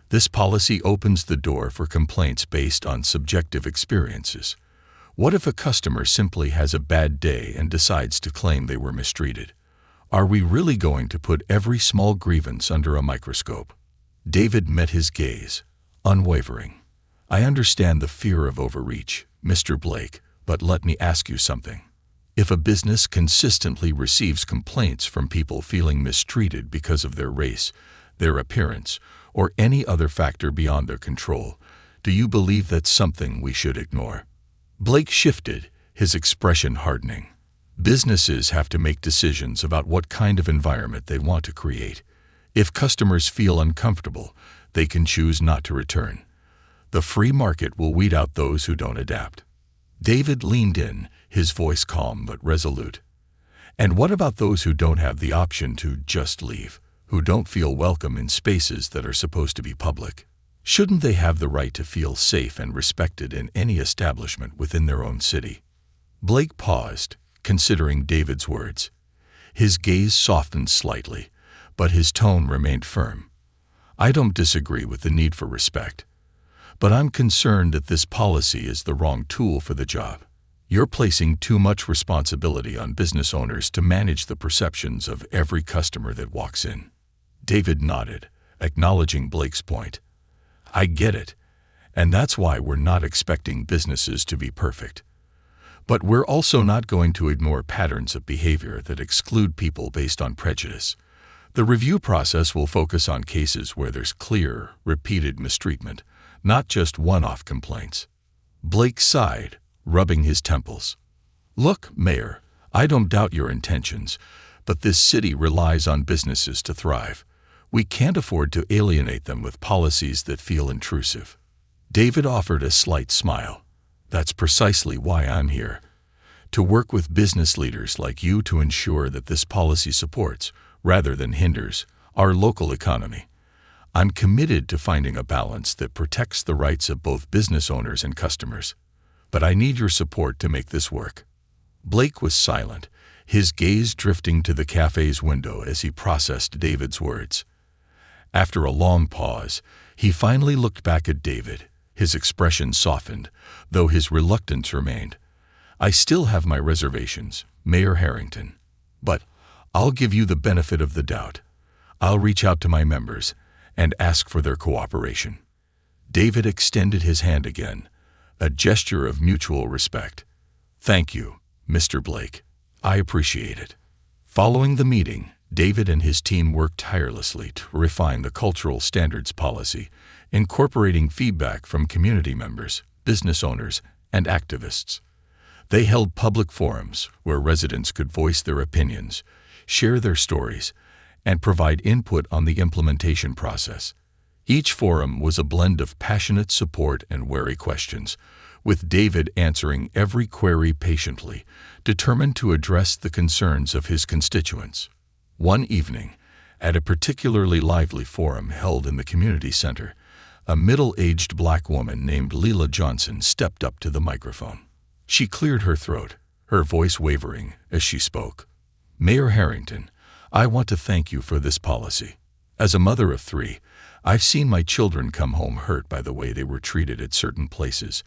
This policy opens the door for complaints based on subjective experiences. What if a customer simply has a bad day and decides to claim they were mistreated? Are we really going to put every small grievance under a microscope?" David met his gaze, unwavering. "I understand the fear of overreach, Mr. Blake, but let me ask you something. If a business consistently receives complaints from people feeling mistreated because of their race, their appearance, or any other factor beyond their control, do you believe that's something we should ignore?" Blake shifted, his expression hardening. "Businesses have to make decisions about what kind of environment they want to create. If customers feel uncomfortable, they can choose not to return. The free market will weed out those who don't adapt." David leaned in, his voice calm but resolute. "And what about those who don't have the option to just leave, who don't feel welcome in spaces that are supposed to be public? Shouldn't they have the right to feel safe and respected in any establishment within their own city?" Blake paused, considering David's words. His gaze softened slightly, but his tone remained firm. "I don't disagree with the need for respect, but I'm concerned that this policy is the wrong tool for the job. You're placing too much responsibility on business owners to manage the perceptions of every customer that walks in." David nodded, acknowledging Blake's point. "I get it, and that's why we're not expecting businesses to be perfect. But we're also not going to ignore patterns of behavior that exclude people based on prejudice. The review process will focus on cases where there's clear, repeated mistreatment, not just one-off complaints." Blake sighed, rubbing his temples. "Look, Mayor, I don't doubt your intentions, but this city relies on businesses to thrive. We can't afford to alienate them with policies that feel intrusive." David offered a slight smile. "That's precisely why I'm here. To work with business leaders like you to ensure that this policy supports, rather than hinders, our local economy. I'm committed to finding a balance that protects the rights of both business owners and customers. But I need your support to make this work." Blake was silent, his gaze drifting to the cafe's window as he processed David's words. After a long pause, he finally looked back at David, his expression softened, though his reluctance remained. "I still have my reservations, Mayor Harrington. But I'll give you the benefit of the doubt. I'll reach out to my members and ask for their cooperation." David extended his hand again, a gesture of mutual respect. "Thank you, Mr. Blake. I appreciate it." Following the meeting, David and his team worked tirelessly to refine the cultural standards policy, incorporating feedback from community members, business owners, and activists. They held public forums where residents could voice their opinions, share their stories, and provide input on the implementation process. Each forum was a blend of passionate support and wary questions, with David answering every query patiently, determined to address the concerns of his constituents. One evening, at a particularly lively forum held in the community center, a middle-aged black woman named Leila Johnson stepped up to the microphone. She cleared her throat, her voice wavering as she spoke. "Mayor Harrington, I want to thank you for this policy. As a mother of 3, I've seen my children come home hurt by the way they were treated at certain places.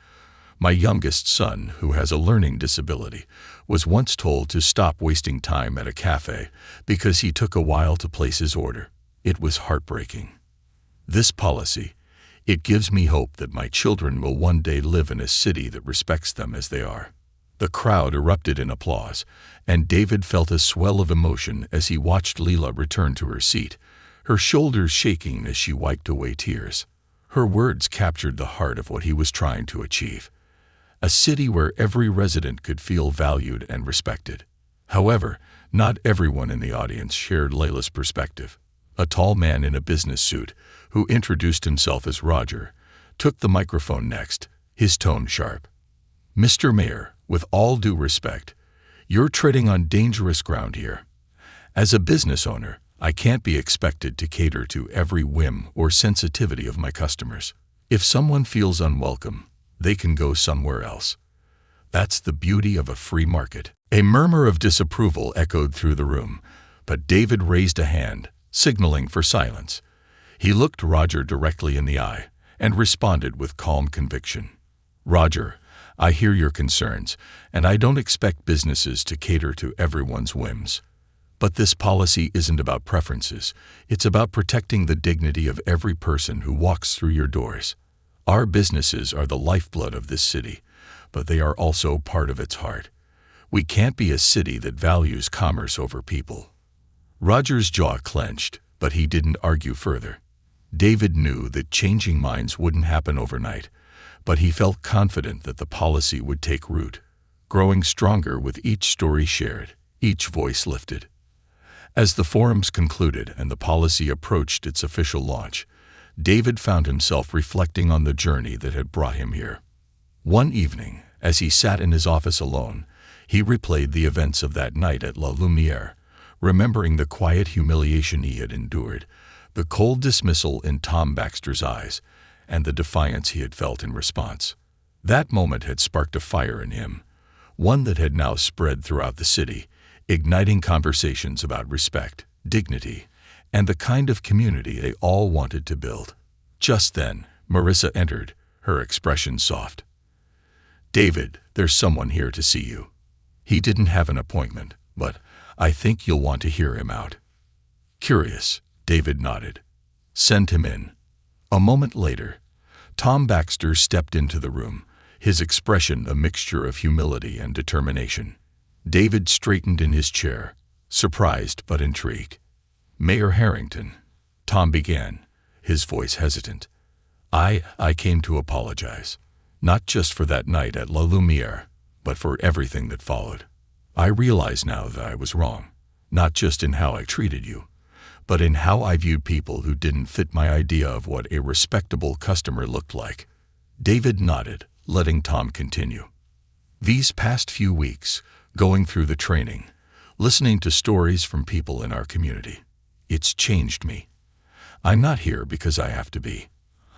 My youngest son, who has a learning disability, was once told to stop wasting time at a cafe because he took a while to place his order. It was heartbreaking. This policy, it gives me hope that my children will one day live in a city that respects them as they are." The crowd erupted in applause, and David felt a swell of emotion as he watched Leila return to her seat, her shoulders shaking as she wiped away tears. Her words captured the heart of what he was trying to achieve. A city where every resident could feel valued and respected. However, not everyone in the audience shared Leila's perspective. A tall man in a business suit, who introduced himself as Roger, took the microphone next, his tone sharp. "Mr. Mayor, with all due respect, you're treading on dangerous ground here. As a business owner, I can't be expected to cater to every whim or sensitivity of my customers. If someone feels unwelcome, they can go somewhere else. That's the beauty of a free market." A murmur of disapproval echoed through the room, but David raised a hand, signaling for silence. He looked Roger directly in the eye and responded with calm conviction. "Roger, I hear your concerns, and I don't expect businesses to cater to everyone's whims. But this policy isn't about preferences. It's about protecting the dignity of every person who walks through your doors. Our businesses are the lifeblood of this city, but they are also part of its heart. We can't be a city that values commerce over people." Roger's jaw clenched, but he didn't argue further. David knew that changing minds wouldn't happen overnight, but he felt confident that the policy would take root, growing stronger with each story shared, each voice lifted. As the forums concluded and the policy approached its official launch, David found himself reflecting on the journey that had brought him here. One evening, as he sat in his office alone, he replayed the events of that night at La Lumiere, remembering the quiet humiliation he had endured, the cold dismissal in Tom Baxter's eyes, and the defiance he had felt in response. That moment had sparked a fire in him, one that had now spread throughout the city, igniting conversations about respect, dignity, and the kind of community they all wanted to build. Just then, Marissa entered, her expression soft. "David, there's someone here to see you. He didn't have an appointment, but I think you'll want to hear him out." "Curious," David nodded. "Send him in." A moment later, Tom Baxter stepped into the room, his expression a mixture of humility and determination. David straightened in his chair, surprised but intrigued. "Mayor Harrington," Tom began, his voice hesitant. I came to apologize, not just for that night at La Lumiere, but for everything that followed. I realize now that I was wrong, not just in how I treated you, but in how I viewed people who didn't fit my idea of what a respectable customer looked like." David nodded, letting Tom continue. "These past few weeks, going through the training, listening to stories from people in our community, it's changed me. I'm not here because I have to be.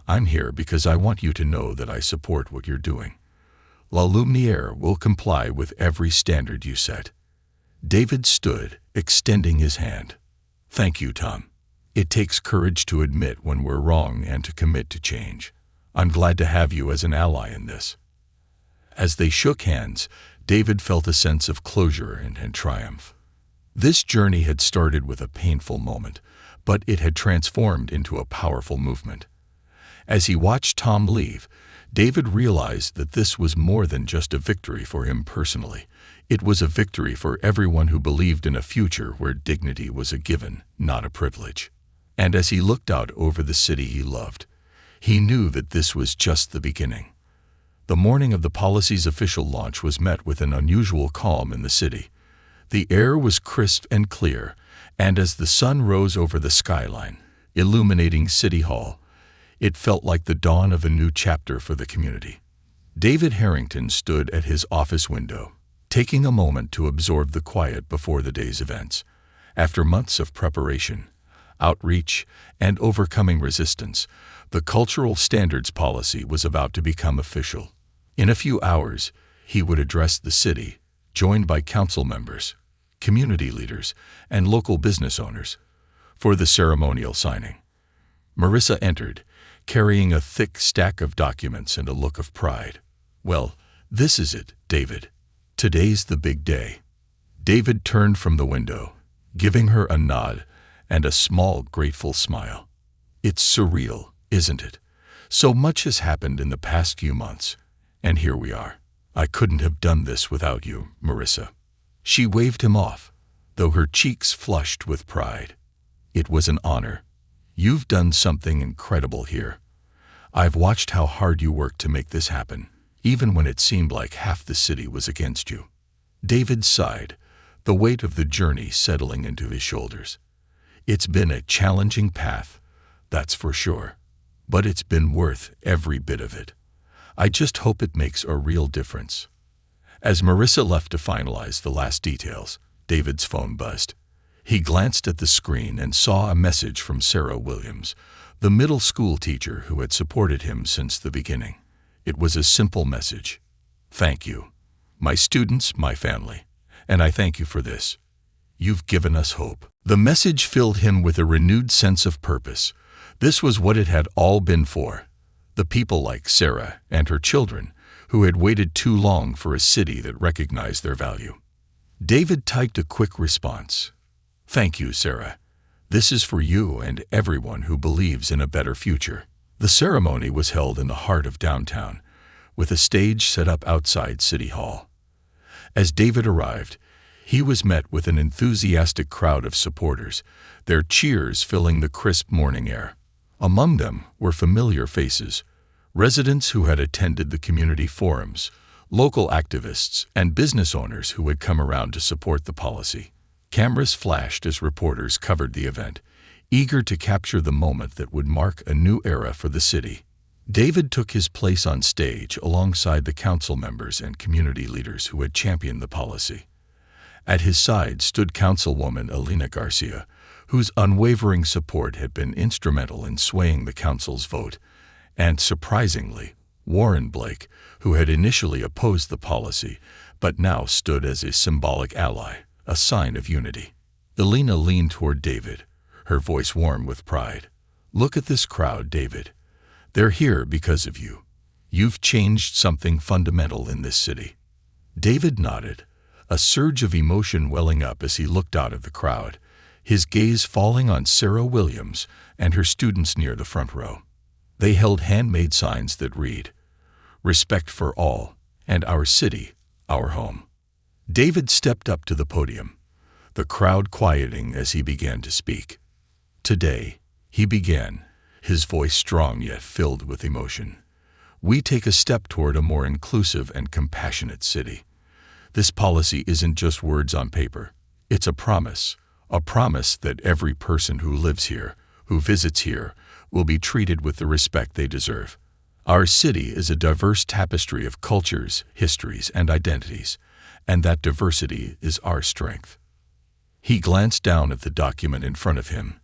I'm here because I want you to know that I support what you're doing. La Lumiere will comply with every standard you set." David stood, extending his hand. "Thank you, Tom. It takes courage to admit when we're wrong and to commit to change. I'm glad to have you as an ally in this." As they shook hands, David felt a sense of closure and triumph. This journey had started with a painful moment, but it had transformed into a powerful movement. As he watched Tom leave, David realized that this was more than just a victory for him personally. It was a victory for everyone who believed in a future where dignity was a given, not a privilege. And as he looked out over the city he loved, he knew that this was just the beginning. The morning of the policy's official launch was met with an unusual calm in the city. The air was crisp and clear, and as the sun rose over the skyline, illuminating City Hall, it felt like the dawn of a new chapter for the community. David Harrington stood at his office window, taking a moment to absorb the quiet before the day's events. After months of preparation, outreach, and overcoming resistance, the cultural standards policy was about to become official. In a few hours, he would address the city, joined by council members, community leaders, and local business owners, for the ceremonial signing. Marissa entered, carrying a thick stack of documents and a look of pride. "Well, this is it, David. Today's the big day." David turned from the window, giving her a nod and a small, grateful smile. "It's surreal, isn't it? So much has happened in the past few months, and here we are. I couldn't have done this without you, Marissa." She waved him off, though her cheeks flushed with pride. "It was an honor. You've done something incredible here. I've watched how hard you worked to make this happen, even when it seemed like half the city was against you." David sighed, the weight of the journey settling into his shoulders. "It's been a challenging path, that's for sure, but it's been worth every bit of it. I just hope it makes a real difference." As Marissa left to finalize the last details, David's phone buzzed. He glanced at the screen and saw a message from Sarah Williams, the middle school teacher who had supported him since the beginning. It was a simple message. "Thank you. My students, my family. And I thank you for this. You've given us hope." The message filled him with a renewed sense of purpose. This was what it had all been for. The people like Sarah and her children, who had waited too long for a city that recognized their value. David typed a quick response. "Thank you, Sarah. This is for you and everyone who believes in a better future." The ceremony was held in the heart of downtown, with a stage set up outside City Hall. As David arrived, he was met with an enthusiastic crowd of supporters, their cheers filling the crisp morning air. Among them were familiar faces, residents who had attended the community forums, local activists, and business owners who had come around to support the policy. Cameras flashed as reporters covered the event, eager to capture the moment that would mark a new era for the city. David took his place on stage alongside the council members and community leaders who had championed the policy. At his side stood Councilwoman Elena Garcia, whose unwavering support had been instrumental in swaying the council's vote, and, surprisingly, Warren Blake, who had initially opposed the policy, but now stood as a symbolic ally, a sign of unity. Elena leaned toward David, her voice warm with pride. "Look at this crowd, David. They're here because of you. You've changed something fundamental in this city." David nodded, a surge of emotion welling up as he looked out at the crowd, his gaze falling on Sarah Williams and her students near the front row. They held handmade signs that read, "Respect for all, and our city, our home." David stepped up to the podium, the crowd quieting as he began to speak. "Today," he began, his voice strong yet filled with emotion, "we take a step toward a more inclusive and compassionate city. This policy isn't just words on paper. It's a promise that every person who lives here, who visits here, will be treated with the respect they deserve. Our city is a diverse tapestry of cultures, histories, and identities, and that diversity is our strength." He glanced down at the document in front of him,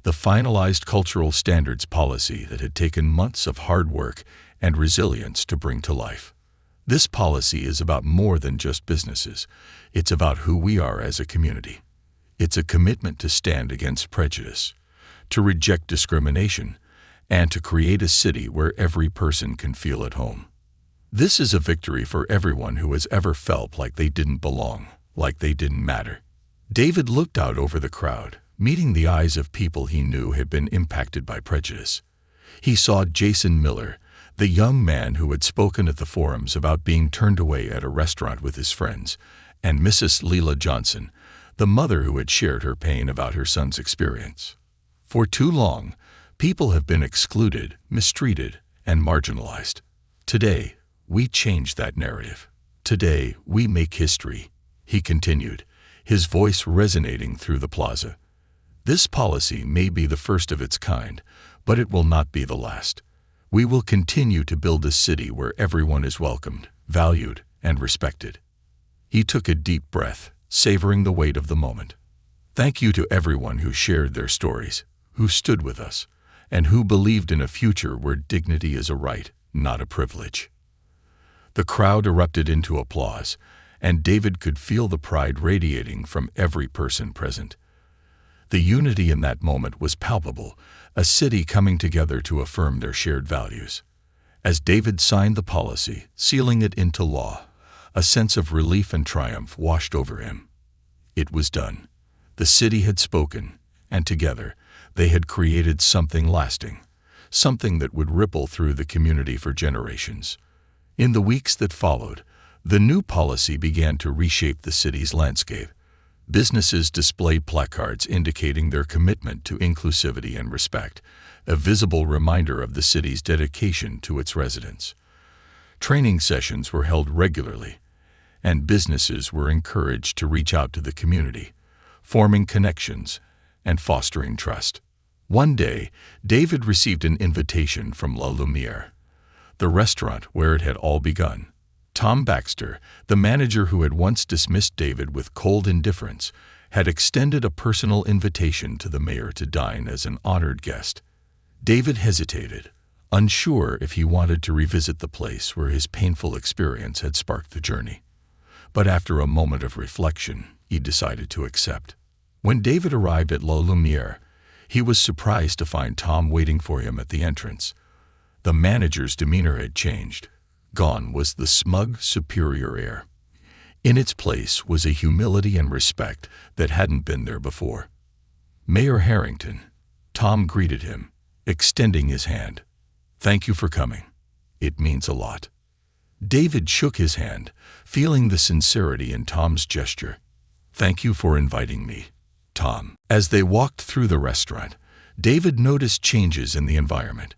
the finalized cultural standards policy that had taken months of hard work and resilience to bring to life. This policy is about more than just businesses. It's about who we are as a community. It's a commitment to stand against prejudice, to reject discrimination, and to create a city where every person can feel at home. This is a victory for everyone who has ever felt like they didn't belong, like they didn't matter. David looked out over the crowd, meeting the eyes of people he knew had been impacted by prejudice. He saw Jason Miller, the young man who had spoken at the forums about being turned away at a restaurant with his friends, and Mrs. Leela Johnson, the mother who had shared her pain about her son's experience. For too long, people have been excluded, mistreated, and marginalized. Today, we change that narrative. Today, we make history, he continued, his voice resonating through the plaza. "This policy may be the first of its kind, but it will not be the last. We will continue to build a city where everyone is welcomed, valued, and respected." He took a deep breath, savoring the weight of the moment. "Thank you to everyone who shared their stories, who stood with us, and who believed in a future where dignity is a right, not a privilege." The crowd erupted into applause, and David could feel the pride radiating from every person present. The unity in that moment was palpable, a city coming together to affirm their shared values. As David signed the policy, sealing it into law, a sense of relief and triumph washed over him. It was done. The city had spoken, and together they had created something lasting, something that would ripple through the community for generations. In the weeks that followed, the new policy began to reshape the city's landscape. Businesses displayed placards indicating their commitment to inclusivity and respect, a visible reminder of the city's dedication to its residents. Training sessions were held regularly, and businesses were encouraged to reach out to the community, forming connections and fostering trust. One day, David received an invitation from La Lumiere, the restaurant where it had all begun. Tom Baxter, the manager who had once dismissed David with cold indifference, had extended a personal invitation to the mayor to dine as an honored guest. David hesitated, unsure if he wanted to revisit the place where his painful experience had sparked the journey. But after a moment of reflection, he decided to accept. When David arrived at La Lumiere, he was surprised to find Tom waiting for him at the entrance. The manager's demeanor had changed. Gone was the smug, superior air. In its place was a humility and respect that hadn't been there before. "Mayor Harrington," Tom greeted him, extending his hand. "Thank you for coming. It means a lot." David shook his hand, feeling the sincerity in Tom's gesture. "Thank you for inviting me, Tom." As they walked through the restaurant, David noticed changes in the environment.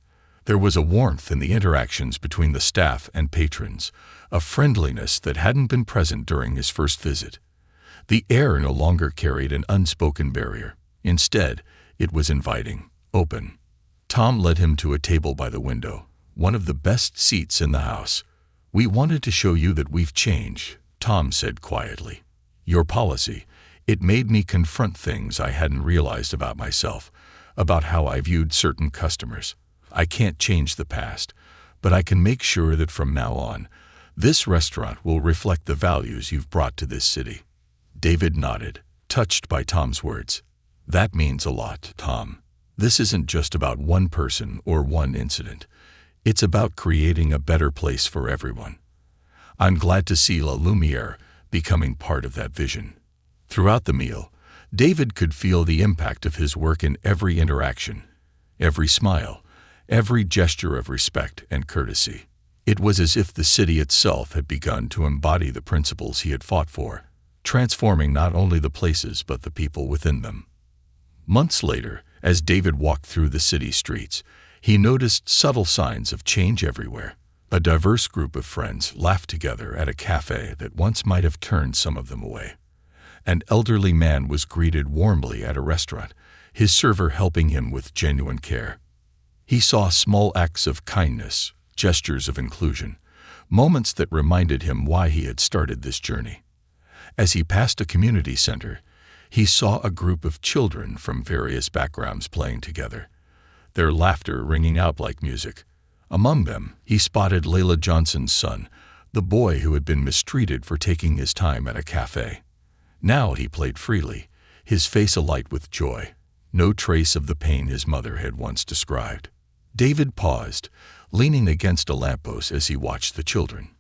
There was a warmth in the interactions between the staff and patrons, a friendliness that hadn't been present during his first visit. The air no longer carried an unspoken barrier. Instead, it was inviting, open. Tom led him to a table by the window, one of the best seats in the house. "We wanted to show you that we've changed," Tom said quietly. "Your policy, it made me confront things I hadn't realized about myself, about how I viewed certain customers. I can't change the past, but I can make sure that from now on, this restaurant will reflect the values you've brought to this city." David nodded, touched by Tom's words. "That means a lot, Tom. This isn't just about one person or one incident. It's about creating a better place for everyone. I'm glad to see La Lumiere becoming part of that vision." Throughout the meal, David could feel the impact of his work in every interaction, every smile, every gesture of respect and courtesy. It was as if the city itself had begun to embody the principles he had fought for, transforming not only the places but the people within them. Months later, as David walked through the city streets, he noticed subtle signs of change everywhere. A diverse group of friends laughed together at a cafe that once might have turned some of them away. An elderly man was greeted warmly at a restaurant, his server helping him with genuine care. He saw small acts of kindness, gestures of inclusion, moments that reminded him why he had started this journey. As he passed a community center, he saw a group of children from various backgrounds playing together, their laughter ringing out like music. Among them, he spotted Layla Johnson's son, the boy who had been mistreated for taking his time at a cafe. Now he played freely, his face alight with joy, no trace of the pain his mother had once described. David paused, leaning against a lamppost as he watched the children.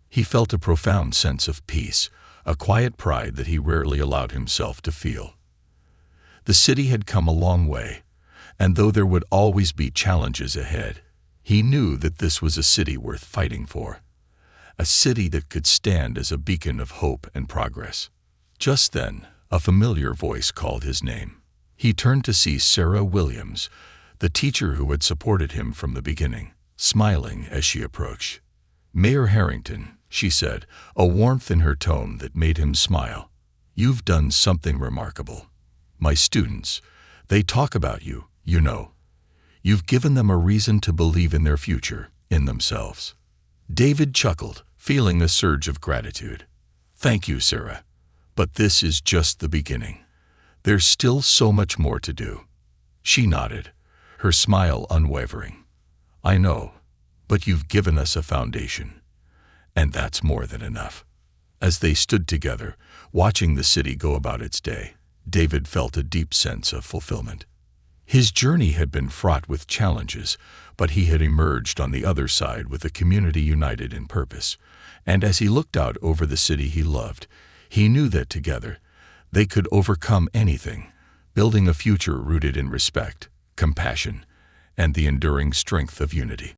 He felt a profound sense of peace, a quiet pride that he rarely allowed himself to feel. The city had come a long way, and though there would always be challenges ahead, he knew that this was a city worth fighting for, a city that could stand as a beacon of hope and progress. Just then, a familiar voice called his name. He turned to see Sarah Williams, the teacher who had supported him from the beginning, smiling as she approached. "Mayor Harrington," she said, a warmth in her tone that made him smile. You've done something remarkable. My students, they talk about you, you know. You've given them a reason to believe in their future, in themselves." David chuckled, feeling a surge of gratitude. "Thank you, Sarah. But this is just the beginning. There's still so much more to do." She nodded, her smile unwavering. "I know, but you've given us a foundation. And that's more than enough." As they stood together, watching the city go about its day, David felt a deep sense of fulfillment. His journey had been fraught with challenges, but he had emerged on the other side with a community united in purpose. And as he looked out over the city he loved, he knew that together they could overcome anything, building a future rooted in respect, compassion, and the enduring strength of unity.